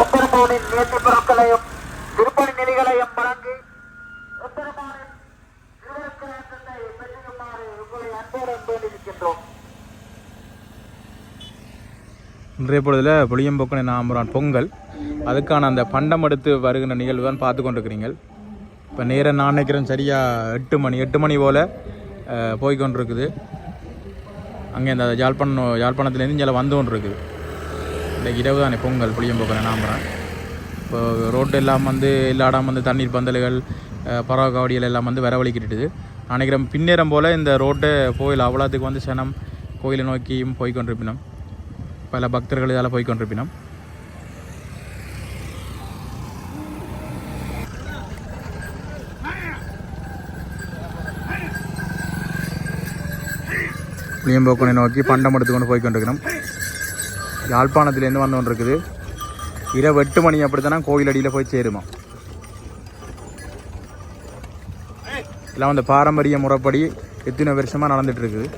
எம்பெருமானின் நேர்த்தி பொருட்களையும் திருப்பணி நெறிகளையும் வழங்கி எம்பெருமானின் திருவிழத்தை பெற்றுமாறு உங்களை அன்போடு வேண்டியிருக்கின்றோம். இன்றைய பொழுதில் புளியம்போக்கனை நாம்புறான் பொங்கல், அதுக்கான அந்த பண்டம் எடுத்து வருகின்ற நிகழ்வு தான் பார்த்து கொண்டிருக்கிறீங்கள். இப்போ நேரம் நான் நினைக்கிறேன் சரியாக 8 மணி போல் போய்கொண்டிருக்குது. அங்கே இந்த யாழ்ப்பாணத்துலேருந்து இங்கே வந்து கொண்டு இருக்குது. இன்றைக்கு இரவு தானே பொங்கல் புளியம்போக்கனை நாம்புறான். இப்போ ரோட்டு எல்லாம் வந்து எல்லா இடம் வந்து தண்ணீர் பந்தல்கள் பறவை காவடிகள் எல்லாம் வந்து வரவழிக்கிட்டுது. நினைக்கிறேன் பின்னேரம் போல் இந்த ரோட்டை கோயில் அவ்வளோத்துக்கு வந்து சனம் கோயிலை நோக்கியும் போய்கொண்டிருப்பினோம். பல பக்தர்கள் இதால் போய்கொண்டிருப்பினோம். புளியம்போக்கனை நோக்கி பண்டம் எடுத்துக்கொண்டு போய்கொண்டிருக்கிறோம். யாழ்ப்பாணத்துலேருந்து வந்து கொண்டு இருக்குது. இரவு 8 மணி அப்படித்தானே கோயில் அடியில் போய் சேருமா. எல்லாம் வந்து பாரம்பரிய முறைப்படி எத்தனை வருஷமாக நடந்துட்டு இருக்குது.